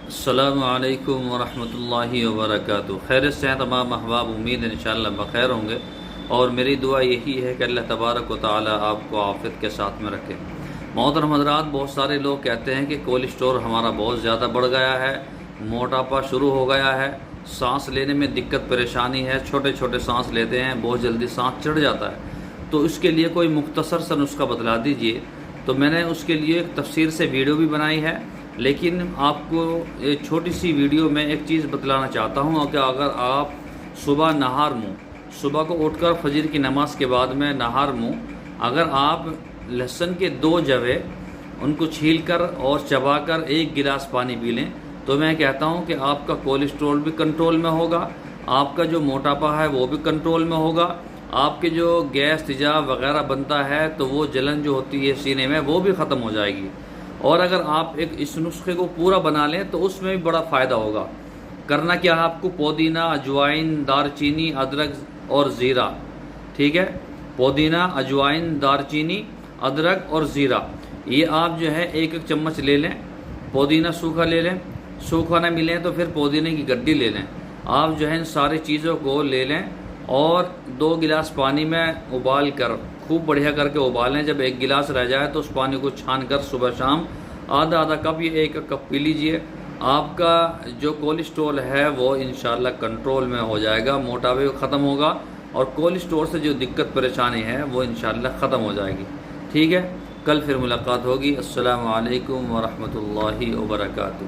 السلام علیکم ورحمۃ اللہ وبرکاتہ۔ خیر سے ہیں تمام احباب، امید ہے انشاءاللہ بخیر ہوں گے، اور میری دعا یہی ہے کہ اللہ تبارک و تعالی آپ کو عافیت کے ساتھ میں رکھے۔ محترم حضرات، بہت سارے لوگ کہتے ہیں کہ کولڈ اسٹور ہمارا بہت زیادہ بڑھ گیا ہے، موٹاپا شروع ہو گیا ہے، سانس لینے میں دقت پریشانی ہے، چھوٹے چھوٹے سانس لیتے ہیں، بہت جلدی سانس چڑھ جاتا ہے، تو اس کے لیے کوئی مختصر سا نسخہ بتلا دیجئے۔ تو میں نے اس کے لیے ایک تفصیل سے ویڈیو بھی بنائی ہے، لیکن آپ کو ایک چھوٹی سی ویڈیو میں ایک چیز بتلانا چاہتا ہوں کہ اگر آپ صبح نہار منہ، صبح کو اٹھ کر فجر کی نماز کے بعد میں نہار منہ اگر آپ لہسن کے 2 جوے ان کو چھیل کر اور چبا کر 1 گلاس پانی پی لیں، تو میں کہتا ہوں کہ آپ کا کولیسٹرول بھی کنٹرول میں ہوگا، آپ کا جو موٹاپا ہے وہ بھی کنٹرول میں ہوگا، آپ کے جو گیس تیزاب وغیرہ بنتا ہے تو وہ جلن جو ہوتی ہے سینے میں وہ بھی ختم ہو جائے گی۔ اور اگر آپ ایک اس نسخے کو پورا بنا لیں تو اس میں بھی بڑا فائدہ ہوگا۔ کرنا کیا ہے آپ کو، پودینہ، اجوائن، دار چینی، ادرک اور زیرہ، ٹھیک ہے، پودینہ، اجوائن، دار چینی، ادرک اور زیرہ، یہ آپ جو ہے 1 چمچ لے لیں۔ پودینہ سوکھا لے لیں، سوکھا نہ ملے تو پھر پودینے کی گڈی لے لیں۔ آپ جو ہے ان ساری چیزوں کو لے لیں اور 2 گلاس پانی میں ابال کر خوب بڑھیا کر کے ابالیں۔ جب 1 گلاس رہ جائے تو اس پانی کو چھان کر صبح شام آدھا آدھا کپ یا 1 کپ پی لیجئے۔ آپ کا جو کولیسٹرول ہے وہ انشاءاللہ کنٹرول میں ہو جائے گا، موٹاپے ختم ہوگا، اور کولیسٹرول سے جو دقت پریشانی ہے وہ انشاءاللہ ختم ہو جائے گی۔ ٹھیک ہے، کل پھر ملاقات ہوگی۔ السلام علیکم ورحمۃ اللہ وبرکاتہ۔